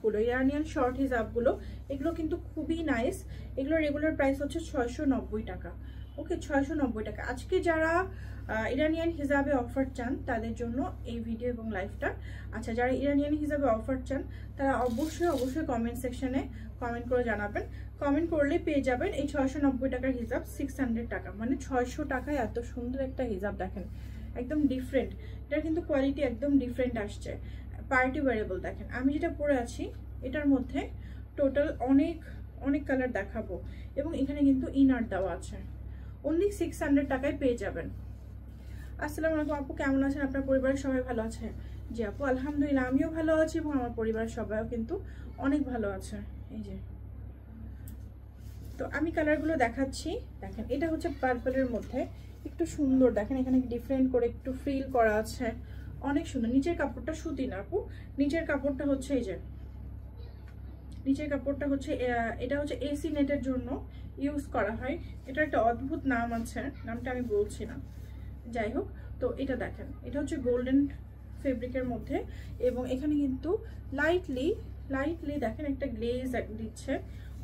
গুলো Iranian short হিজাবগুলো, এগুলো কিন্তু খুবই নাইস। এগুলো রেগুলার প্রাইস হচ্ছে 690 টাকা। ওকে, 690 টাকা। আজকে যারা ইরানিয়ান হিজাবে অফার চান তাদের জন্য এই ভিডিও এবং লাইভটা। আচ্ছা, যারা ইরানিয়ান হিজাবে অফার চান তারা অবশ্যই কমেন্ট সেকশনে কমেন্ট করে জানাবেন। কমেন্ট করলে পেয়ে যাবেন এই 690 টাকার হিজাব 600 টাকা, মানে 600 টাকায় এত সুন্দর একটা হিজাব। দেখেন একদম ডিফারেন্ট, এটার কিন্তু কোয়ালিটি একদম ডিফারেন্ট আসছে। Party wearable. দেখেন আমি যেটা পরে আছি এটার মধ্যে টোটাল অনেক কালার দেখাবো, এবং এখানে কিন্তু ইনার দেওয়া আছে। অনলি 600 টাকায় পেয়ে যাবেন। আসসালামু আলাইকুম আপু, কেমন আছেন? আপনার পরিবারের সবাই ভালো আছে? জি আপু, আলহামদুলিল্লাহ আমিও ভালো আছি এবং আমার পরিবারের সবাইও কিন্তু অনেক ভালো আছে। এই যে, তো আমি কালারগুলো দেখাচ্ছি। দেখেন এটা হচ্ছে পার্পলের মধ্যে, একটু সুন্দর। দেখেন এখানে ডিফারেন্ট করে একটু ফ্রিল করা আছে, অনেক সুন্দর। নিচের কাপড়টা সুতি না আপু, নিচের কাপড়টা হচ্ছে এই যে, নিচের কাপড়টা হচ্ছে এটা হচ্ছে এসি নেটের জন্য ইউজ করা হয়। এটা একটা অদ্ভুত নাম আছে, নামটা আমি বলছি না, যাই হোক। তো এটা দেখেন, এটা হচ্ছে গোল্ডেন ফেব্রিকের মধ্যে, এবং এখানে কিন্তু লাইটলি দেখেন একটা গ্লেজ দিচ্ছে,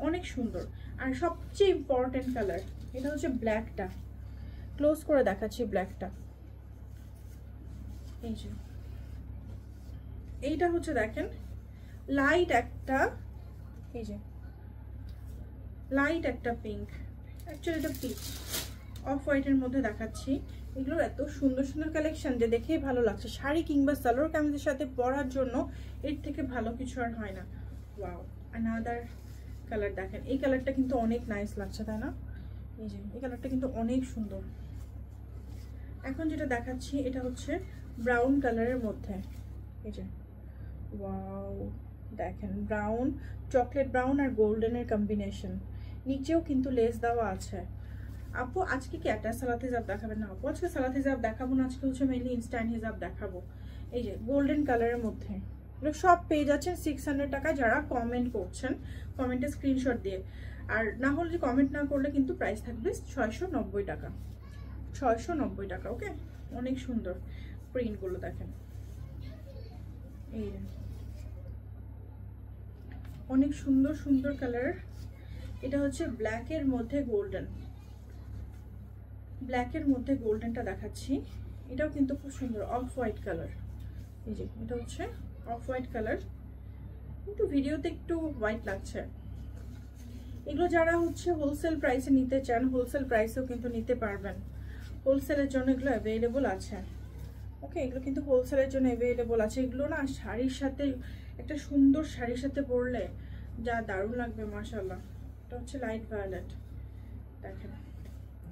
অনেক সুন্দর। আর সবচেয়ে ইম্পর্টেন্ট কালার এটা হচ্ছে ব্ল্যাকটা। ক্লোজ করে দেখাচ্ছি ব্ল্যাকটা। এই যে এইটা হচ্ছে দেখেন লাইট একটা, এই যে লাইট একটা পিঙ্ক, অ্যাকচুয়ালি এটা পিচ অফ হোয়াইটের মধ্যে দেখাচ্ছি। এগুলোর এত সুন্দর সুন্দর কালেকশন যে দেখেই ভালো লাগছে। শাড়ি কিংবা সালোয়ার কামিজের সাথে পরার জন্য এর থেকে ভালো কিছু আর হয় না। Wow, another colour. দেখেন এই কালারটা কিন্তু অনেক নাইস লাগছে, তাই না? এই যে এই কালারটা কিন্তু অনেক সুন্দর। এখন যেটা দেখাচ্ছি এটা হচ্ছে ব্রাউন কালারের মধ্যে। এই যে ওয়াও, দেখেন ব্রাউন, চকলেট ব্রাউন আর গোল্ডেনের কম্বিনেশন। নিচেও কিন্তু লেস দেওয়া আছে। আপু আজকে কি একটা সালাত হিজাব দেখাবেন? না আপু, আজকে সালাত হিজাব দেখাবো না, আজকে হচ্ছে মেইনলি ইনস্ট্যান্ট হিজাব দেখাবো। এই যে গোল্ডেন কালারের মধ্যে, এগুলো সব পেয়ে যাচ্ছেন 600 টাকা। যারা কমেন্ট করছেন কমেন্টে স্ক্রিনশট দিয়ে, আর না হলে যে কমেন্ট না করলে কিন্তু প্রাইস থাকবে 690 টাকা। 690 টাকা। ওকে, অনেক সুন্দর প্রিন্টগুলো দেখেন, এই অনেক সুন্দর সুন্দর কালার। এটা হচ্ছে ব্ল্যাকের মধ্যে গোল্ডেন, ব্ল্যাকের মধ্যে গোল্ডেনটা দেখাচ্ছি। এটাও কিন্তু খুব সুন্দর অফ হোয়াইট কালার। এই যে এটা হচ্ছে অফ হোয়াইট কালার, কিন্তু ভিডিওতে একটু হোয়াইট লাগছে। এগুলো যারা হচ্ছে হোলসেল প্রাইসে নিতে চান, হোলসেল প্রাইসেও কিন্তু নিতে পারবেন। হোলসেলের জন্য এগুলো অ্যাভেলেবল আছে। ওকে, এগুলো কিন্তু হোলসেলের জন্য অ্যাভেলেবল আছে। এগুলো না শাড়ির সাথে, একটা সুন্দর শাড়ির সাথে পরলে যা দারুণ লাগবে মাশাআল্লাহ। এটা হচ্ছে লাইট ভায়োলেট, দেখেন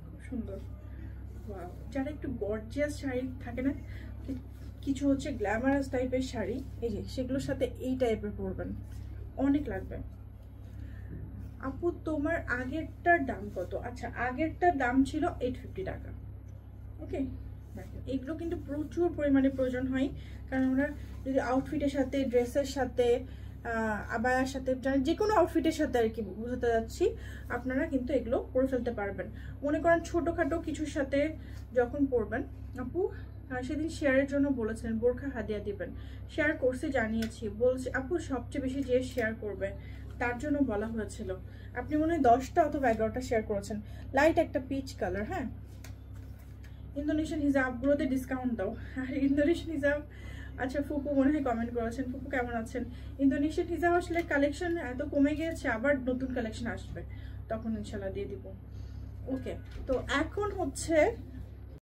খুব সুন্দর। ওয়াও, যারা একটু গর্জিয়াস শাড়ি থাকে না, কিছু হচ্ছে গ্ল্যামারাস টাইপের শাড়ি, এই যে সেগুলোর সাথে এই টাইপের পরবেন, অনেক লাগবে। আপু তোমার আগেরটার দাম কত? আচ্ছা, আগেরটার দাম ছিল 850 টাকা। ওকে, এগুলো কিন্তু প্রচুর পরিমাণে প্রয়োজন হয়, কারণ আমরা যদি আউটফিটের সাথে, ড্রেসের সাথে, আবায়ার সাথে, যে কোনো আউটফিটের সাথে আর কি বুঝতে যাচ্ছি, আপনারা কিন্তু এগুলো পরে ফেলতে পারবেন। মনে করেন ছোটোখাটো কিছুর সাথে যখন পরবেন। আপু সেদিন শেয়ারের জন্য বলেছেন বোরখা হাদিয়া দিবেন, শেয়ার করতে জানিয়েছি, বলছি আপু সবচেয়ে বেশি যে শেয়ার করবে তার জন্য বলা হয়েছিল। আপনি মনে হয় 10টা অথবা 11টা শেয়ার করেছেন। লাইট একটা পিচ কালার। হ্যাঁ, ইন্দোনেশিয়ান হিজাবগুলোতে ডিসকাউন্ট দাও। আর ইন্দোনেশিয়ান হিজাব, আচ্ছা ফুপু মনে হয় কমেন্ট করেছেন। ফুপু কেমন আছেন? ইন্দোনেশিয়ান হিজাব আসলে কালেকশন এত কমে গিয়েছে, আবার নতুন কালেকশন আসবে, তখন ইনশাল্লাহ দিয়ে দিব। ওকে, তো এখন হচ্ছে